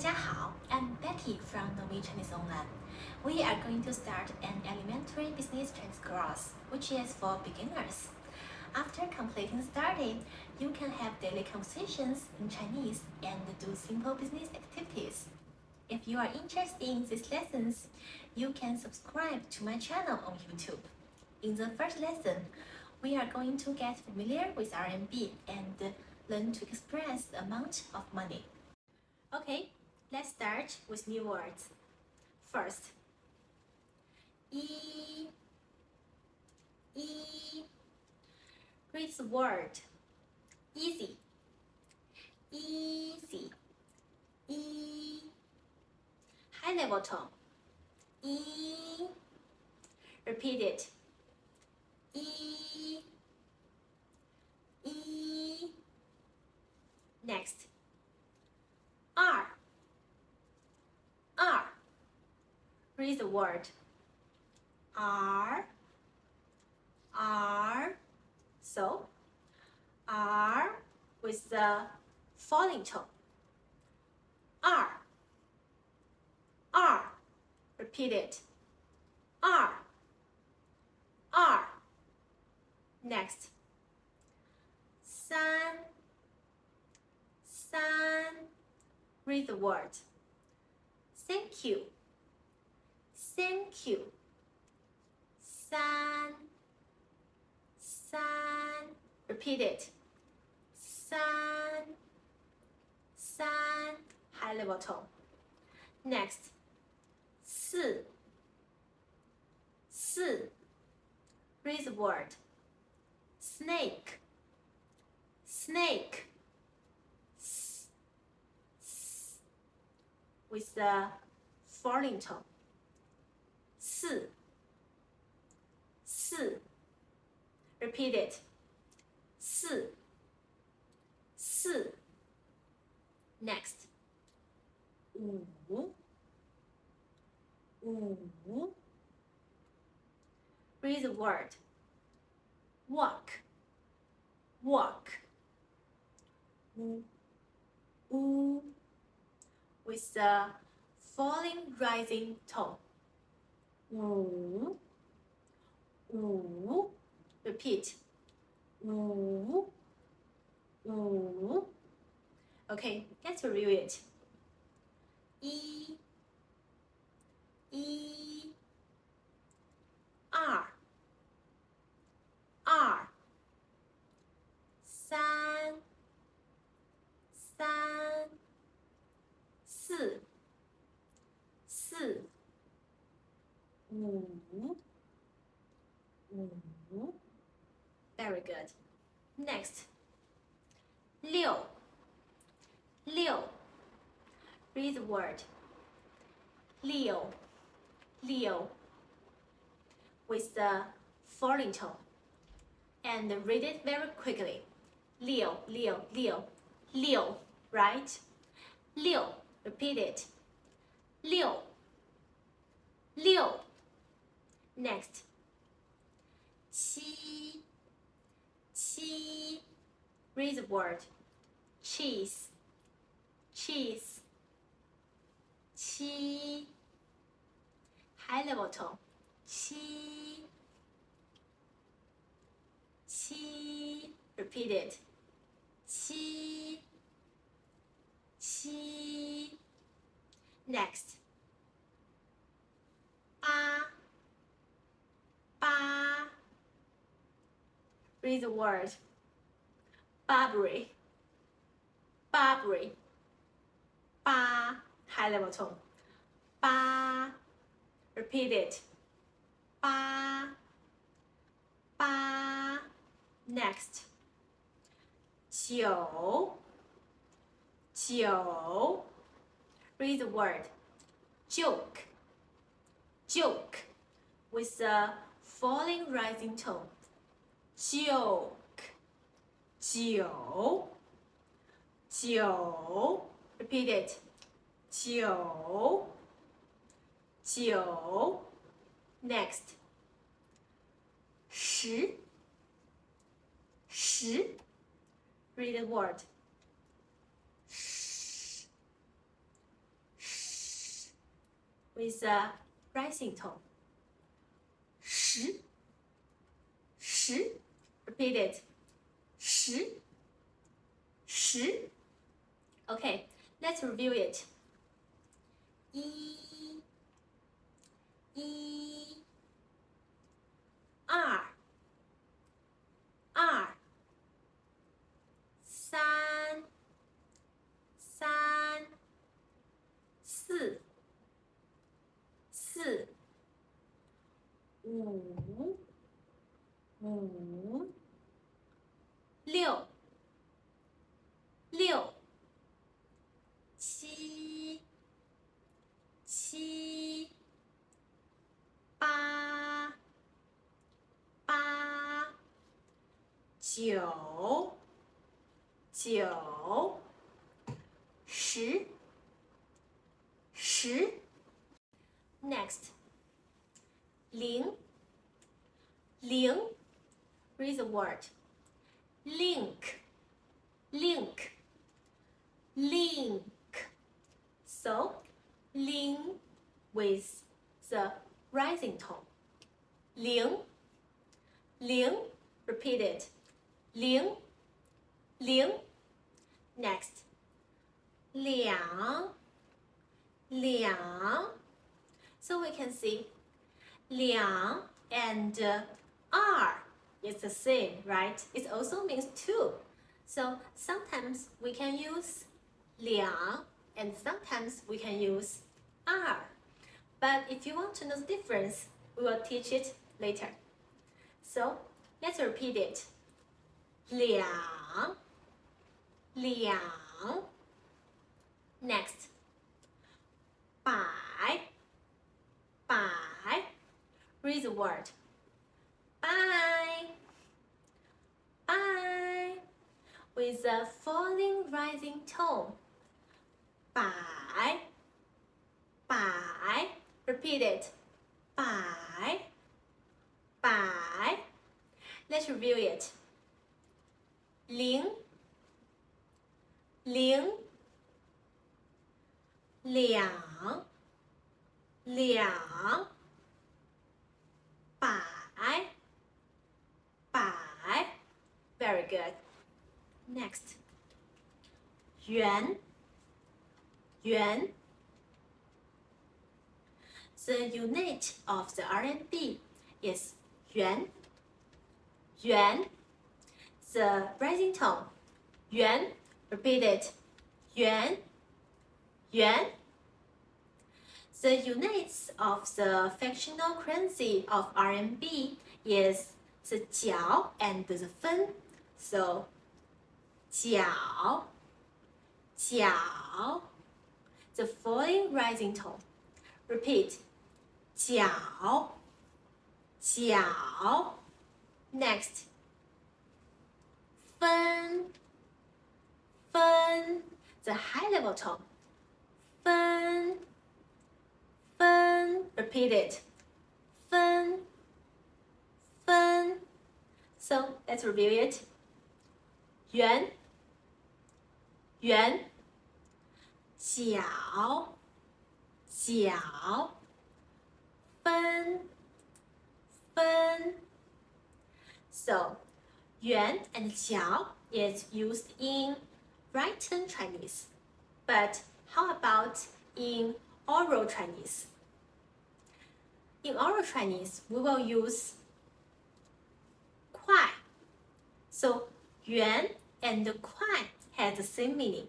家好, I'm Betty from Norwegian Chinese Online. We are going to start an elementary business Chinese course, which is for beginners. After completing study, you can have daily conversations in Chinese and do simple business activities. If you are interested in these lessons, you can subscribe to my channel on YouTube. In the first lesson, we are going to get familiar with RMB and learn to express the amount of money. Okay, let's start with new words. First, read the word easy, easy, high level tone, repeat it, next, R, read the word R, so R with the falling tone, R, repeat it, R, next, San, read the word thank you, San, repeat it, San, high level tone. Next, 四, read the word snake, with the falling tone. 四, repeat it, 四, next, 五, read the word walk, with the falling rising tone. 五, repeat, 五. Okay, let's review it. R, San, 四, 五. Very good. Next, 六, read the word 六, with the falling tone, and read it very quickly. 六, right? 六, repeat it. 六. Next, 七, read the word cheese, qi, high level tone, qi, repeat it, qi. Next, 八, read the word Barbary, 八, high level tone, 八, repeat it, 八. Next, 九, read the word joke, with the falling rising tone. Joke, repeat it, 九. Next, 十, read the word with a rising tone. 10 10 repeat it. 10 10 Okay, let's review it. 1 1 2 2 3 3 4 4 5 5 6 6 7 7 8 8 9 9 10 10 Next 0 0 Read the word link link link. So link with the rising tone. 0 0 Repeat it. 0 0 Next 2 2 So we can see 2 and R is the same, right? It also means 2. So sometimes we can use 2 and sometimes we can use R. But if you want to know the difference, we will teach it later. So let's repeat it. 2 2 Next 百 百 Read the word bye bye with a falling rising tone. 百 百 Repeat it. 百 百 Let's review it. 0 0 2 2 百 百 Very good. Next 元 yuan. The unit of the RMB is yuan. Yuan. The rising tone. Yuan. Repeat it. Yuan. Yuan. The units of the fractional currency of RMB is the jiao and the fen. So, jiao, jiao. The falling rising tone. Repeat. Jiao, jiao. Next. Fen, fen. The high level tone. Fen, fen. Repeat it. Fen, fen. So let's review it. Yuan, yuan. Jiao, jiao. Fen, fen. So, yuan and jiao is used in written Chinese. But how about in oral Chinese? In oral Chinese, we will use 快. So, yuan and 快 has the same meaning.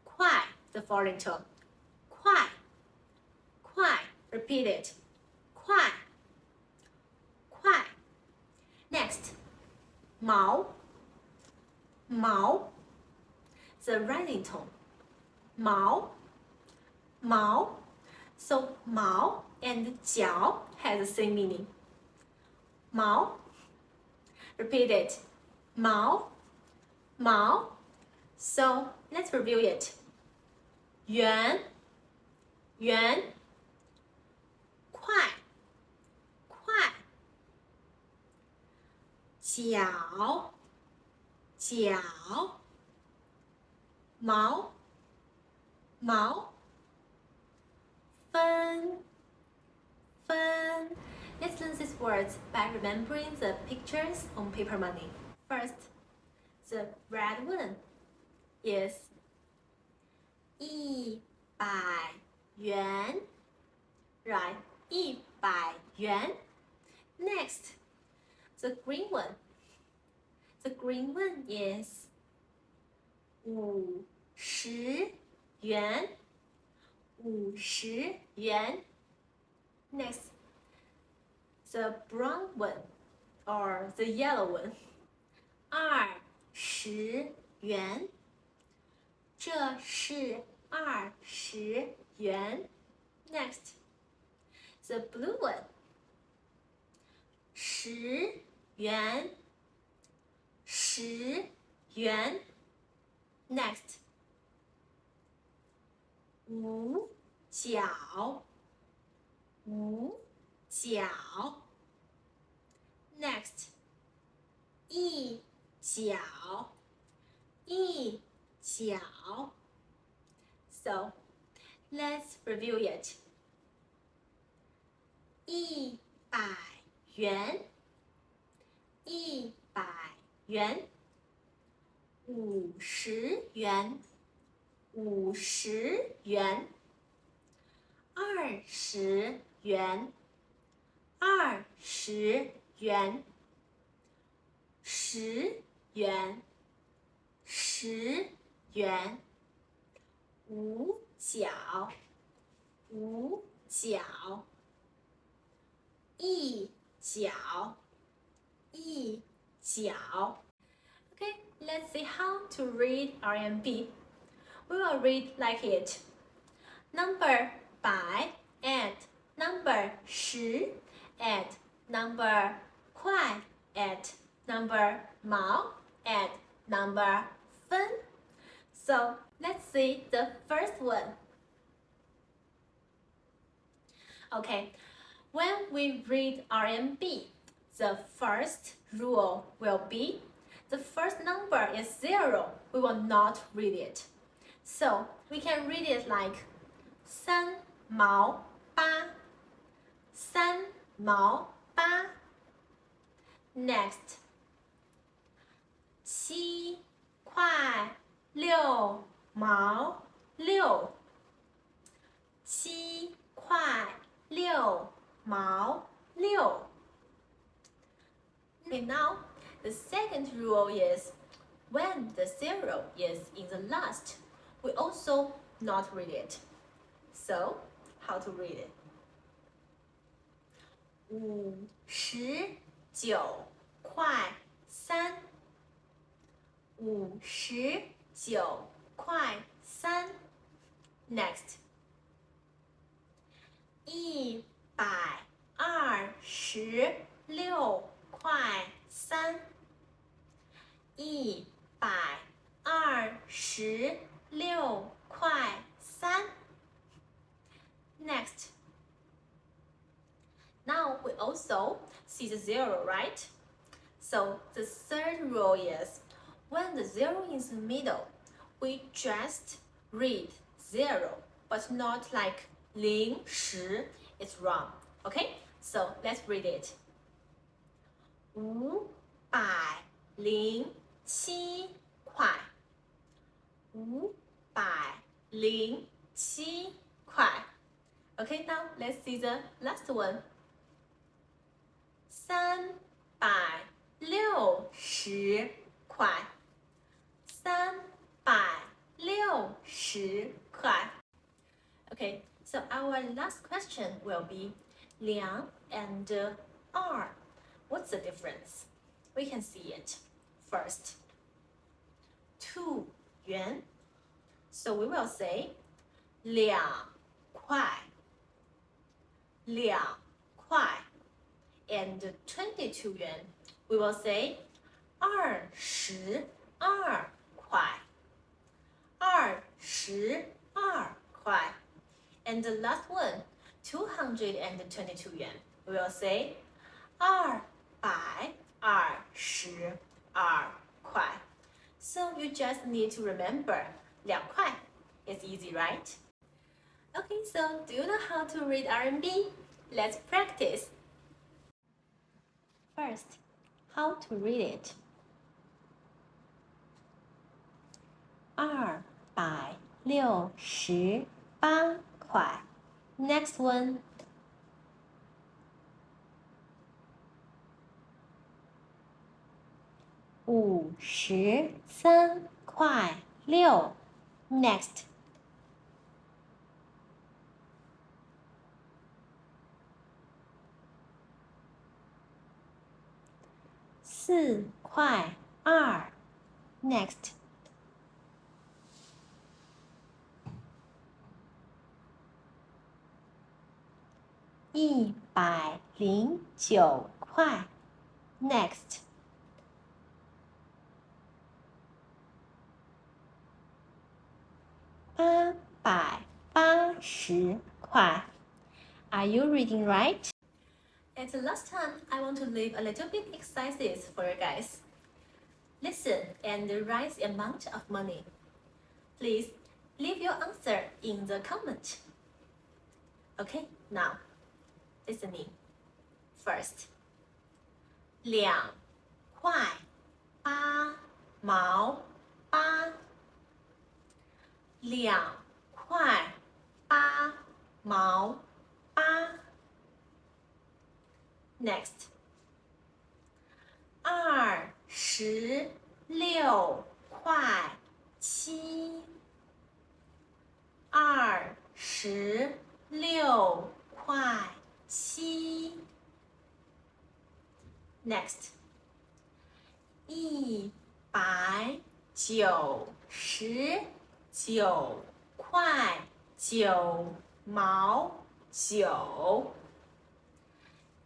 快, the foreign tone. 快, 快. Repeat it. 快, 快. Next, 毛, mao. The rising tone. Mao, mao. So mao and jiao has the same meaning. Mao. Repeat it. Mao, mao. So let's review it. Yuan, yuan. 快, 快. Jiao, jiao. Mao, mao. 分 Let's learn these words by remembering the pictures on paper money. First, the red one is 100元 Right, 100元 Next, the green one. The green one is 50元 50元 Next, the brown one or the yellow one. 20元这是20元 Next, the blue one. 10元10元 Next, 五角五角 Next, 一角一角 So, let's review it. 100元100元50元50元20元20元10元10元五角五角一角一角 Okay, let's see how to read RMB. We will read like it. Number 百 and number 10 and number 块 and number 毛 and number 分 So let's see the first one. Okay, when we read RMB, the first rule will be the first number is 0. We will not read it. So we can read it like 3毛8 3毛8 Next, 7块6毛6 7块6毛6 Okay, now the second rule is when the 0 is in the last, we also not read it. So, how to read it? 59块3 59块3 Next, 126块3 126块3 Next, now we also see the 0, right? So the third rule is when the 0 is in the middle, we just read 0, but not like 0 10. It's wrong. Okay? So let's read it. 507块507块 Okay, now let's see the last one. 360块360块 Okay, so our last question will be 2 and 2. What's the difference? We can see it. First, 2元 So we will say 2块2块 And 22元 We will say 22块22块 And the last one, 222元 We will say 222块 So you just need to remember 2块 It's easy, right? Okay, so do you know how to read RMB? Let's practice. First, how to read it. 268块. Next one. 53块6. Next. 4块2. Next. 109块. Next. 880块. Are you reading right? At the last time, I want to leave a little bit exercises for you guys. Listen and write the amount of money. Please leave your answer in the comment. Okay, now listening. First, 2块8毛8. 2块8毛8. Next. 26块7. 26块7. Next. 199块9毛9.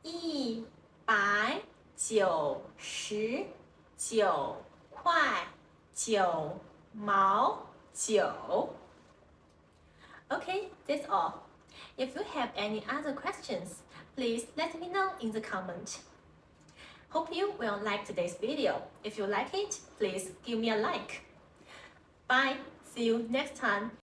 199块9毛9. Okay, that's all. If you have any other questions, please let me know in the comment. Hope you will like today's video. If you like it, please give me a like. Bye. See you next time.